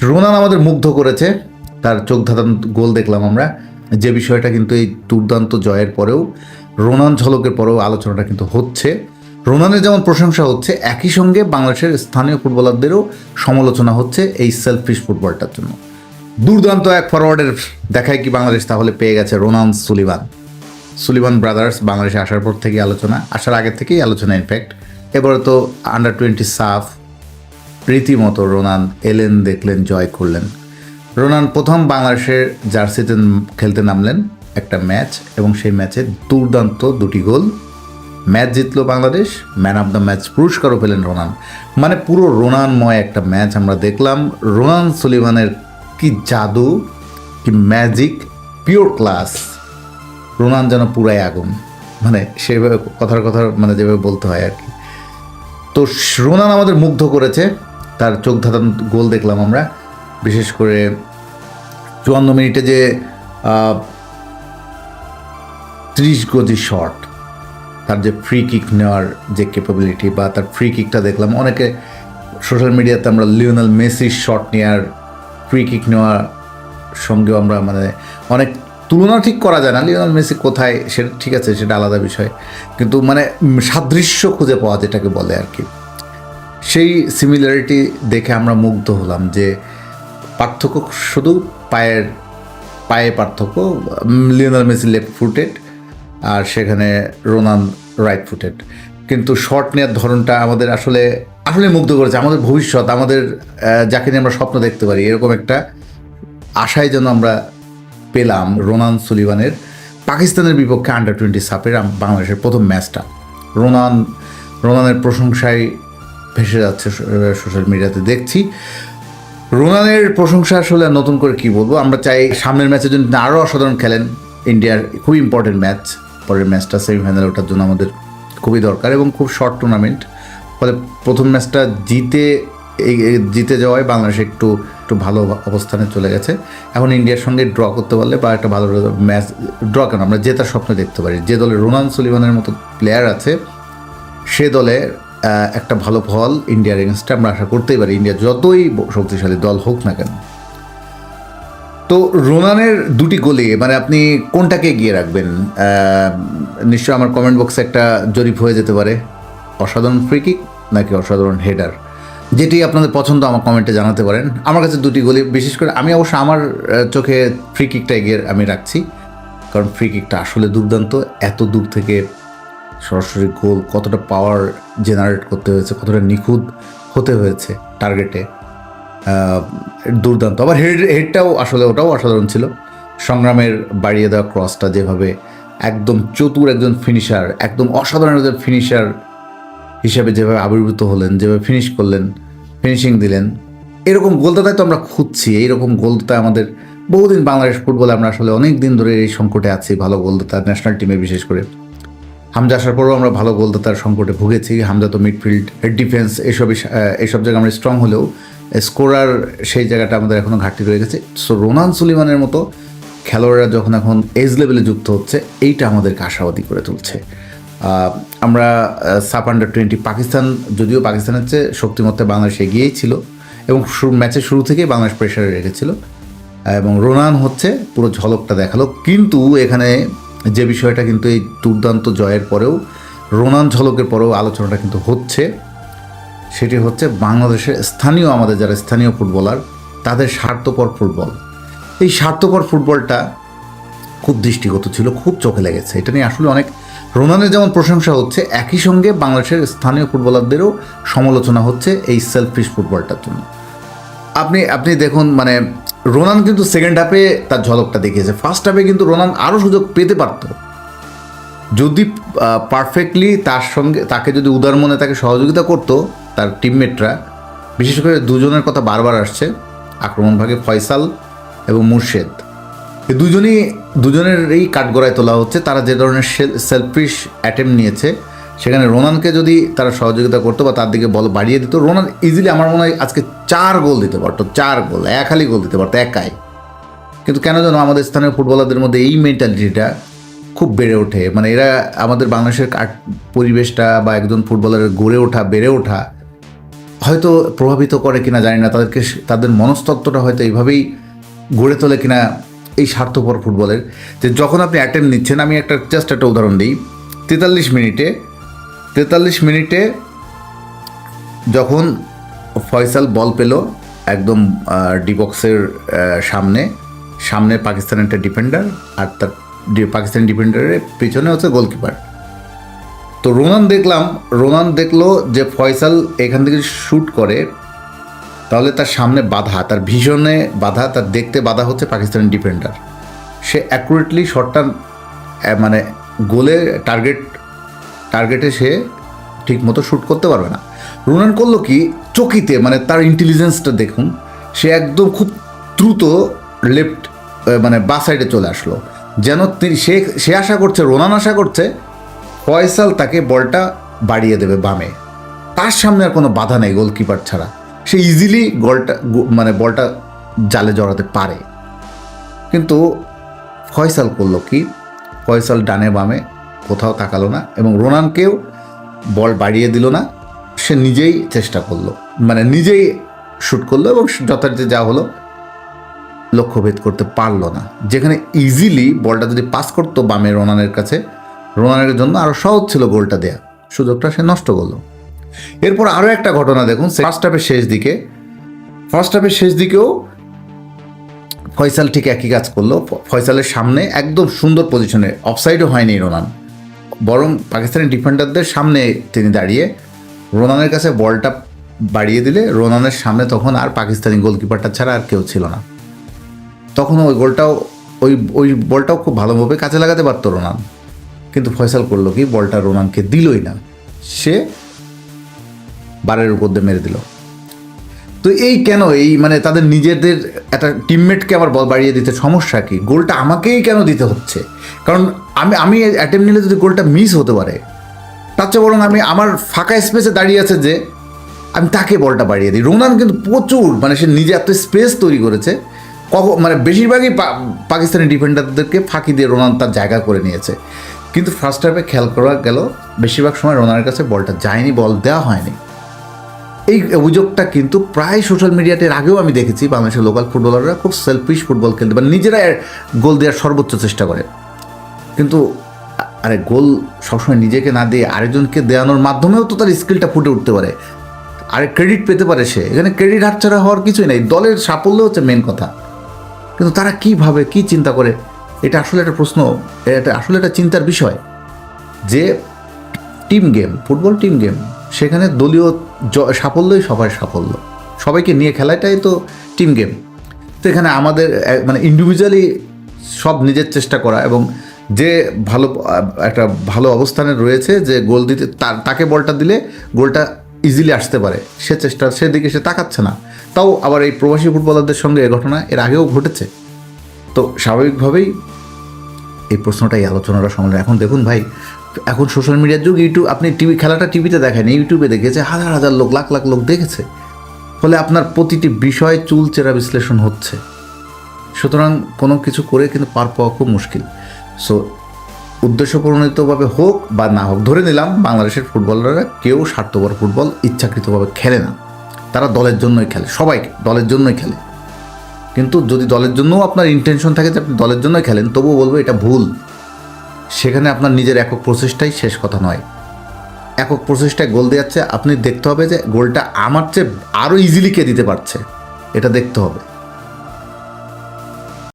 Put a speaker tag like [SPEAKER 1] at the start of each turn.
[SPEAKER 1] Ronan আমাদের মুগ্ধ করেছে, তার চোখ ধাঁধানো গোল দেখলাম আমরা, যে বিষয়টা কিন্তু এই দুর্দান্ত জয়ের পরেও, রোনান ঝলকের পরেও আলোচনাটা কিন্তু হচ্ছে। রোনানের যেমন প্রশংসা হচ্ছে, একই সঙ্গে বাংলাদেশের স্থানীয় ফুটবলারদেরও সমালোচনা হচ্ছে এই সেলফিশ ফুটবলটার জন্য। দুর্দান্ত এক ফরওয়ার্ডের দেখায় কি বাংলাদেশ তাহলে পেয়ে গেছে রোনান সুলিভান ব্রাদার্স। বাংলাদেশে আসার পর থেকে আসার আগের থেকেই আলোচনা ইনফ্যাক্ট। এবারে তো আন্ডার-20 সাফ রীতিমতো রোনান এলেন, দেখলেন, জয় করলেন। রোনান প্রথম বাংলাদেশের জার্সিতে খেলতে নামলেন একটা ম্যাচ, এবং সেই ম্যাচে দুর্দান্ত 2টি গোল। ম্যাচ জিতলো Bangladesh, man of the match পুরস্কারও পেলেন রোনান। মানে পুরো রোনানময় একটা ম্যাচ আমরা দেখলাম। রোনান সুলিভানের কি জাদু, কি ম্যাজিক, পিওর ক্লাস। রোনান যেন পুরাই আগুন, মানে সেভাবে কথার মানে যেভাবে বলতে হয় আর কি। তো রোনান আমাদের মুগ্ধ করেছে, তার চোখ ধাঁধানো গোল দেখলাম আমরা। বিশেষ করে 54 মিনিটে যে 30 গজি শট, তার যে ফ্রি কিক নেওয়ার যে ক্যাপাবিলিটি, বা তার ফ্রি কিকটা দেখলাম। অনেকে সোশ্যাল মিডিয়াতে আমরা লিওনেল মেসির শট নেওয়ার, ফ্রি কিক নেওয়ার সঙ্গেও আমরা মানে অনেক তুলনা ঠিক করা যায় না, লিওনেল মেসি কোথায় সেটা ঠিক আছে, সেটা আলাদা বিষয়, কিন্তু মানে সাদৃশ্য খুঁজে পাওয়া যেটাকে বলে আর কি, সেই সিমিলারিটি দেখে আমরা মুগ্ধ হলাম। যে পার্থক্য শুধু পায়ে পার্থক্য, লিওনেল মেসি লেফট ফুটেড আর সেখানে রোনান রাইট ফুটেড, কিন্তু শট নেওয়ার ধরনটা আমাদের আসলে মুগ্ধ করেছে। আমাদের ভবিষ্যৎ, আমাদের যাকে নিয়ে আমরা স্বপ্ন দেখতে পারি, এরকম একটা আশায় যেন আমরা পেলাম রোনান সুলিভানের পাকিস্তানের বিপক্ষে আন্ডার-20 সাফের বাংলাদেশের প্রথম ম্যাচটা। রোনানের প্রশংসায় ভেসে যাচ্ছে সোশ্যাল মিডিয়াতে দেখছি। রোনানের প্রশংসা আসলে নতুন করে কি বলবো, আমরা চাই সামনের ম্যাচের জন্য আরও অসাধারণ খেলেন। ইন্ডিয়ার খুবই ইম্পর্টেন্ট ম্যাচ, পরের ম্যাচটা সেমিফাইনালে ওঠার জন্য আমাদের খুবই দরকার, এবং খুব শর্ট টুর্নামেন্ট। ফলে প্রথম ম্যাচটা জিতে যাওয়ায় বাংলাদেশ একটু ভালো অবস্থানে চলে গেছে। এখন ইন্ডিয়ার সঙ্গে ড্র করতে পারলে, বা একটা ভালো ম্যাচ ড্র কেন, আমরা জেতার স্বপ্ন দেখতে পারি। যে দলে রোনান সুলিভানের মতো প্লেয়ার আছে, সে দলে একটা ভালো ফল ইন্ডিয়ার এগেনস্টে আমরা আশা করতেই পারি, ইন্ডিয়া যতই শক্তিশালী দল হোক না কেন। তো রোনানের 2টি গোলে মানে আপনি কোনটাকে এগিয়ে রাখবেন? নিশ্চয় আমার কমেন্ট বক্সে একটা জরিপ হয়ে যেতে পারে, অসাধারণ ফ্রি কিক নাকি অসাধারণ হেডার। যেটি আপনাদের পছন্দ আমার কমেন্টে জানাতে পারেন। আমার কাছে 2টি গোলই, বিশেষ করে আমি অবশ্য আমার চোখে ফ্রি কিকটা এগিয়ে আমি রাখছি, কারণ ফ্রি কিকটা আসলে দুর্দান্ত। এত দূর থেকে সরাসরি গোল, কতটা পাওয়ার জেনারেট করতে হয়েছে, কতটা নিখুঁত হতে হয়েছে টার্গেটে, দুর্দান্ত। আবার হেডটাও আসলে ওটাও অসাধারণ ছিল। সংগ্রামের বাড়িয়ে দেওয়া ক্রসটা যেভাবে একদম চতুর একজন ফিনিশার, একদম অসাধারণ একজন ফিনিশার হিসাবে যেভাবে আবির্ভূত হলেন, যেভাবে ফিনিশিং দিলেন, এরকম গোলদাতায় তো আমরা খুঁজছি। এইরকম গোলদাতা আমাদের বহুদিন বাংলাদেশ ফুটবলে আমরা আসলে অনেক দিন ধরে এই সংকটে আছি, ভালো গোলদাতা ন্যাশনাল টিমে। বিশেষ করে হামজা আসার পরেও আমরা ভালো গোলদাতার সংকটে ভুগেছি। হামজা তো মিডফিল্ড, ডিফেন্স এইসব জায়গায় আমরা স্ট্রং হলেও স্কোরার সেই জায়গাটা আমাদের এখনও ঘাটতি রয়ে গেছে। সো রোনান সুলিভানের মতো খেলোয়াড়রা যখন এখন এজ লেভেলে যুক্ত হচ্ছে, এইটা আমাদেরকে আশাবাদী করে তুলছে। আমরা সাফ আন্ডার-20 পাকিস্তান, যদিও পাকিস্তানের চেয়ে শক্তিমত্তায় বাংলাদেশ এগিয়েই ছিল, এবং ম্যাচের শুরু থেকেই বাংলাদেশ প্রেশারে রেখেছিল, এবং রোনান হচ্ছে পুরো ঝলকটা দেখালো। কিন্তু এখানে যে বিষয়টা কিন্তু এই দুর্দান্ত জয়ের পরেও, রোনান ঝলকের পরেও আলোচনাটা কিন্তু হচ্ছে, সেটি হচ্ছে বাংলাদেশের আমাদের যারা স্থানীয় ফুটবলার, তাদের স্বার্থপর ফুটবল। এই স্বার্থপর ফুটবলটা খুব দৃষ্টিগত ছিল, খুব চোখে লেগেছে। এটা নিয়ে আসলে অনেক রোনানের যেমন প্রশংসা হচ্ছে, একই সঙ্গে বাংলাদেশের স্থানীয় ফুটবলারদেরও সমালোচনা হচ্ছে এই সেলফিশ ফুটবলটার জন্য। আপনি দেখুন, মানে রোনান কিন্তু সেকেন্ড হাফে তার ঝলকটা দেখিয়েছে। ফার্স্ট হাফে কিন্তু রোনান আরও সুযোগ পেতে পারত, যদি পারফেক্টলি তাকে যদি উদার মনে তাকে সহযোগিতা করতো তার টিমমেটরা। বিশেষ করে দুজনের কথা বারবার আসছে আক্রমণ ভাগে, ফয়সাল এবং মুর্শেদ। এই দুজনেরই কাঠগড়ায় তোলা হচ্ছে। তারা যে ধরনের সেলফিশ অ্যাটেম্প নিয়েছে, সেখানে রোনানকে যদি তারা সহযোগিতা করতো বা তার দিকে বল বাড়িয়ে দিত, রোনান ইজিলি আমার মনে হয় আজকে 4 গোল দিতে পারতো। 4 গোল, একালি গোল দিতে পারতো একাই। কিন্তু কেন যেন আমাদের স্থানীয় ফুটবলারদের মধ্যে এই মেন্টালিটিটা খুব বেড়ে ওঠে। মানে এরা আমাদের বাংলাদেশের পরিবেশটা বা একজন ফুটবলারের গড়ে ওঠা, বেড়ে ওঠা, হয়তো প্রভাবিত করে কিনা জানি না, তাদের মনস্তত্ত্বটা হয়তো এইভাবেই গড়ে তোলে কিনা এই স্বার্থপর ফুটবলের, যে যখন আপনি অ্যাটেম্প নিচ্ছেন, আমি জাস্ট একটা উদাহরণ দিই, 43 মিনিটে যখন ফয়সাল বল পেল একদম ডি বক্সের সামনে পাকিস্তানের একটা ডিফেন্ডার, আর তার পাকিস্তানি ডিফেন্ডারের পিছনে হচ্ছে গোলকিপার। তো রোনান দেখলো যে ফয়সাল এখান থেকে শ্যুট করে তাহলে তার সামনে বাধা, তার ভিশনে বাধা, তার দেখতে বাধা হচ্ছে পাকিস্তানি ডিফেন্ডার। সে অ্যাকুরেটলি শটটা মানে গোলে টার্গেটে সে ঠিক মতো শ্যুট করতে পারবে না। রোনান করলো কি, চকিতে মানে তার ইন্টেলিজেন্সটা দেখুন, সে একদম খুব দ্রুত লেফট মানে বা সাইডে চলে আসলো, যেন সে আশা করছে, রোনান আশা করছে ফয়সাল তাকে বলটা বাড়িয়ে দেবে বামে, তার সামনে আর কোনো বাধা নেই গোলকিপার ছাড়া, সে ইজিলি বলটা জালে জড়াতে পারে। কিন্তু ফয়সাল করলো কি, ফয়সাল ডানে বামে কোথাও তাকালো না এবং রোনানকেও বল বাড়িয়ে দিল না, সে নিজেই চেষ্টা করলো, মানে নিজেই শ্যুট করলো এবং যথার্থে যা হলো লক্ষ্যভেদ করতে পারলো না। যেখানে ইজিলি বলটা যদি পাস করতো বামে রোনানের কাছে, রোনানের জন্য আরও সহজ ছিল গোলটা দেয়া, সুযোগটা সে নষ্ট করলো। এরপর আরও একটা ঘটনা দেখুন, ফার্স্ট হাফের শেষ দিকেও ফয়সাল ঠিক একই কাজ করলো। ফয়সালের সামনে একদম সুন্দর পজিশনে, অফসাইডও হয়নি রোনান, বরং পাকিস্তানি ডিফেন্ডারদের সামনে তিনি দাঁড়িয়ে রোনানের কাছে বলটা বাড়িয়ে দিলে রোনানের সামনে তখন আর পাকিস্তানি গোলকিপারটা ছাড়া আর কেউ ছিল না। তখন ওই বলটাও খুব ভালোভাবে কাজে লাগাতে পারতো রোনান, কিন্তু ফয়সাল করলো কি, বলটা রোনানকে দিলই না, সে বারের উপর দিয়ে মেরে দিল। তো কেন মানে তাদের নিজেদের একটা টিমমেটকে আবার বল বাড়িয়ে দিতে সমস্যা কি? গোলটা আমাকেই কেন দিতে হচ্ছে? কারণ আমি অ্যাটেম্প নিলে যদি গোলটা মিস হতে পারে, তার চেয়ে বরং আমি আমার ফাঁকা স্পেসে দাঁড়িয়ে আছে যে আমি তাকে বলটা বাড়িয়ে দিই। রোনান কিন্তু প্রচুর সে নিজে এত স্পেস তৈরি করেছে, বেশিরভাগই পাকিস্তানি ডিফেন্ডারদেরকে ফাঁকি দিয়ে রোনান তার জায়গা করে নিয়েছে। কিন্তু ফার্স্ট হাফে খেয়াল করা গেল বেশিরভাগ সময় রোনানের কাছে বলটা যায়নি, বল দেওয়া হয়নি। এই অভিযোগটা কিন্তু প্রায় সোশ্যাল মিডিয়াতে আগেও আমি দেখেছি, বাংলাদেশের লোকাল ফুটবলাররা খুব সেলফিশ ফুটবল খেলতে, নিজেরা গোল দেওয়ার সর্বোচ্চ চেষ্টা করে, কিন্তু গোল সবসময় নিজেকে না দিয়ে আরেকজনকে দেওয়ানোর মাধ্যমেও তো তার স্কিলটা ফুটে উঠতে পারে, ক্রেডিট পেতে পারে সে। এখানে ক্রেডিট হাতছাড়া হওয়ার কিছুই নেই, দলের সাফল্য হচ্ছে মেন কথা। কিন্তু তারা কীভাবে কী চিন্তা করে, এটা আসলে একটা প্রশ্ন, এটা আসলে একটা চিন্তার বিষয় যে team game, football team game, সেখানে দলীয় সাফল্যই সবার সাফল্য, সবাইকে নিয়ে খেলাটাই তো টিম গেম। তো এখানে আমাদের ইন্ডিভিজুয়ালি সব নিজের চেষ্টা করা, এবং যে একটা ভালো অবস্থানে রয়েছে, যে গোল দিতে তাকে বলটা দিলে গোলটা ইজিলি আসতে পারে, সেদিকে সে তাকাচ্ছে না। তাও আবার এই প্রবাসী ফুটবলারদের সঙ্গে এ ঘটনা এর আগেও ঘটেছে। তো স্বাভাবিকভাবেই এই প্রশ্নটাই আলোচনাটা সামনে। এখন দেখুন ভাই, এখন সোশ্যাল মিডিয়ার যুগ, আপনি খেলাটা টিভিতে দেখেন, ইউটিউবে দেখেছে, হাজার হাজার লোক, লাখ লাখ লোক দেখেছে, ফলে আপনার প্রতিটি বিষয় চুলচেরা বিশ্লেষণ হচ্ছে। সুতরাং কোনো কিছু করে কিন্তু পার পাওয়া খুব মুশকিল। সো উদ্দেশ্য প্রণোদিতভাবে হোক বা না হোক, ধরে নিলাম বাংলাদেশের ফুটবলাররা কেউ স্বার্থপর ফুটবল ইচ্ছাকৃতভাবে খেলে না, তারা দলের জন্যই খেলে, সবাই দলের জন্যই খেলে। কিন্তু যদি দলের জন্যও আপনার ইন্টেনশন থাকে যে আপনি দলের জন্যই খেলেন, তবুও বলবো এটা ভুল। সেখানে আপনার নিজের একক প্রচেষ্টাই শেষ কথা নয়। একক প্রচেষ্টায় গোল দেওয়াচ্ছে, আপনি দেখতে হবে যে গোলটা আমার চেয়ে আরও ইজিলি কে দিতে পারছে, এটা দেখতে হবে।